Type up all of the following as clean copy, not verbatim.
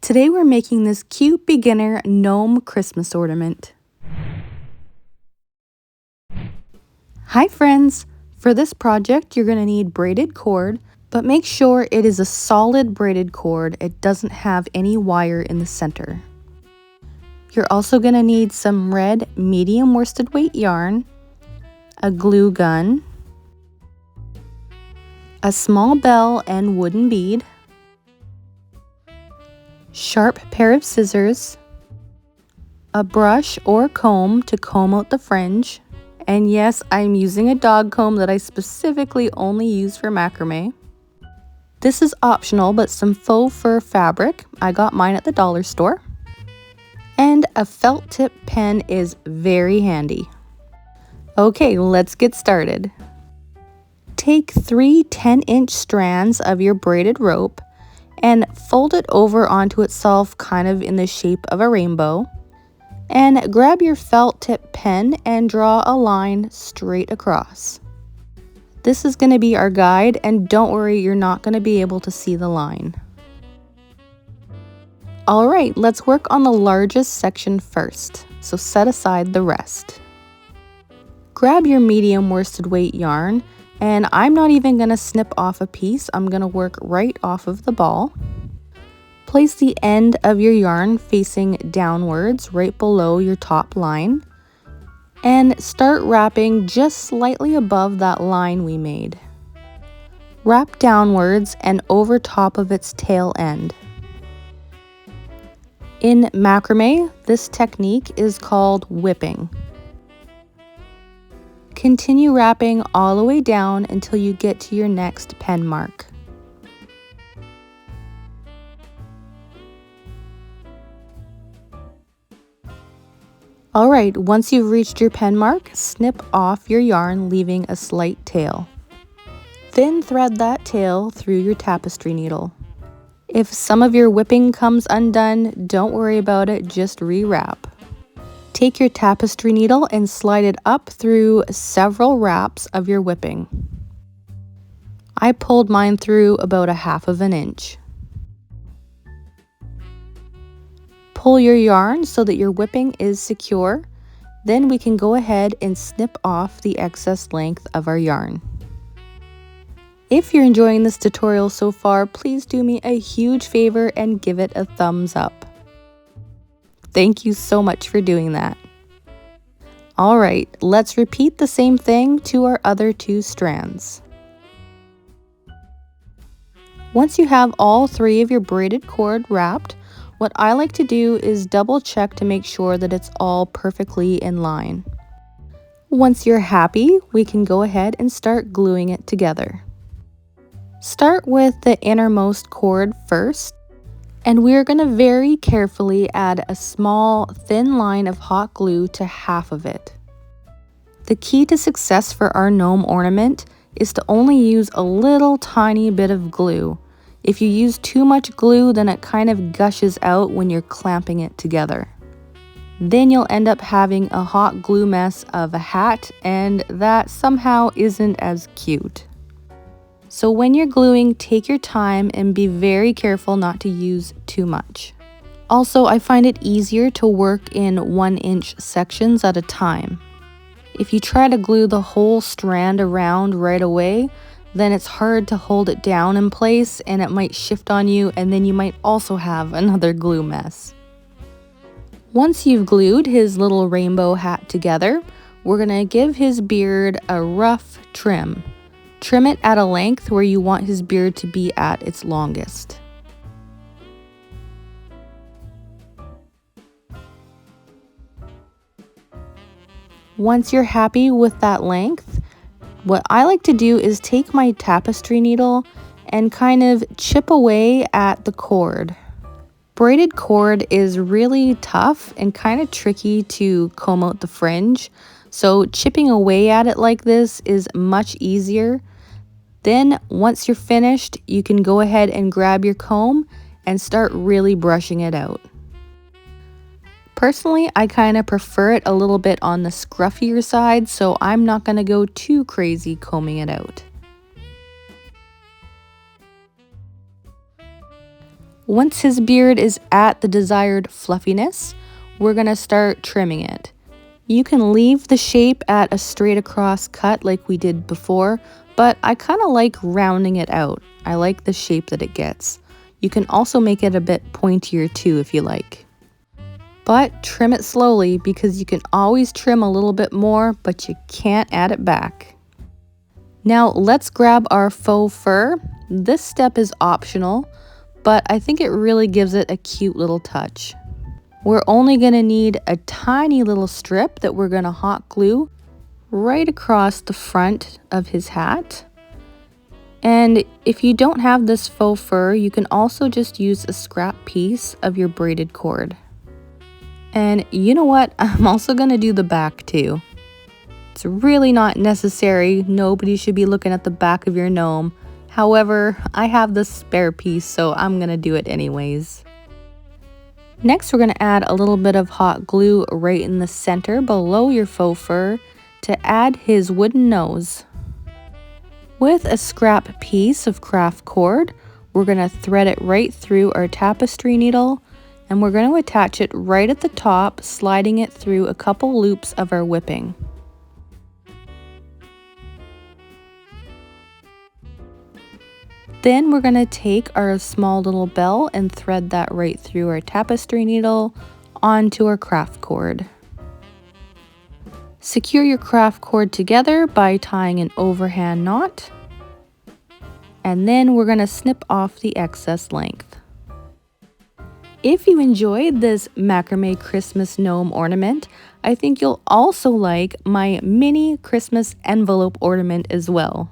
Today we're making this cute beginner gnome Christmas ornament. Hi friends! For this project you're going to need braided cord, but make sure it is a solid braided cord. It doesn't have any wire in the center. You're also going to need some red medium worsted weight yarn, a glue gun, a small bell and wooden bead, sharp pair of scissors, a brush or comb to comb out the fringe, and yes, I'm using a dog comb that I specifically only use for macrame. This is optional, but some faux fur fabric. I got mine at the dollar store. And a felt tip pen is very handy. Okay, let's get started. Take 3 10-inch strands of your braided rope and fold it over onto itself kind of in the shape of a rainbow. And grab your felt tip pen and draw a line straight across. This is going to be our guide, and don't worry, you're not going to be able to see the line. Alright, let's work on the largest section first, so set aside the rest. Grab your medium worsted weight yarn, and I'm not even going to snip off a piece, I'm going to work right off of the ball. Place the end of your yarn facing downwards right below your top line, and start wrapping just slightly above that line we made. Wrap downwards and over top of its tail end. In macrame, this technique is called whipping. Continue wrapping all the way down until you get to your next pen mark. Alright, once you've reached your pen mark, snip off your yarn, leaving a slight tail. Then thread that tail through your tapestry needle. If some of your whipping comes undone, don't worry about it, just rewrap. Take your tapestry needle and slide it up through several wraps of your whipping. I pulled mine through about 1/2 inch. Pull your yarn so that your whipping is secure. Then we can go ahead and snip off the excess length of our yarn. If you're enjoying this tutorial so far, please do me a huge favor and give it a thumbs up. Thank you so much for doing that. Alright, let's repeat the same thing to our other 2 strands. Once you have all 3 of your braided cord wrapped, what I like to do is double check to make sure that it's all perfectly in line. Once you're happy, we can go ahead and start gluing it together. Start with the innermost cord first, and we're going to very carefully add a small thin line of hot glue to half of it. The key to success for our gnome ornament is to only use a little tiny bit of glue. If you use too much glue, then it kind of gushes out when you're clamping it together. Then you'll end up having a hot glue mess of a hat, and that somehow isn't as cute. So when you're gluing, take your time and be very careful not to use too much. Also, I find it easier to work in 1-inch sections at a time. If you try to glue the whole strand around right away, then it's hard to hold it down in place and it might shift on you, and then you might also have another glue mess. Once you've glued his little rainbow hat together, we're going to give his beard a rough trim. Trim it at a length where you want his beard to be at its longest. Once you're happy with that length, what I like to do is take my tapestry needle and kind of chip away at the cord. Braided cord is really tough and kind of tricky to comb out the fringe, so chipping away at it like this is much easier. Then once you're finished, you can go ahead and grab your comb and start really brushing it out. Personally, I kind of prefer it a little bit on the scruffier side, so I'm not going to go too crazy combing it out. Once his beard is at the desired fluffiness, we're going to start trimming it. You can leave the shape at a straight across cut like we did before, but I kind of like rounding it out. I like the shape that it gets. You can also make it a bit pointier too if you like. But trim it slowly because you can always trim a little bit more, but you can't add it back. Now let's grab our faux fur. This step is optional, but I think it really gives it a cute little touch. We're only going to need a tiny little strip that we're going to hot glue right across the front of his hat. And if you don't have this faux fur, you can also just use a scrap piece of your braided cord. And you know what? I'm also going to do the back too. It's really not necessary. Nobody should be looking at the back of your gnome. However, I have the spare piece, so I'm going to do it anyways. Next, we're going to add a little bit of hot glue right in the center below your faux fur to add his wooden nose. With a scrap piece of craft cord, we're going to thread it right through our tapestry needle, and we're going to attach it right at the top, sliding it through a couple loops of our whipping. Then we're going to take our small little bell and thread that right through our tapestry needle onto our craft cord. Secure your craft cord together by tying an overhand knot, and then we're going to snip off the excess length. If you enjoyed this macrame Christmas gnome ornament, I think you'll also like my mini Christmas envelope ornament as well.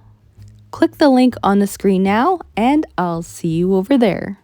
Click the link on the screen now, and I'll see you over there.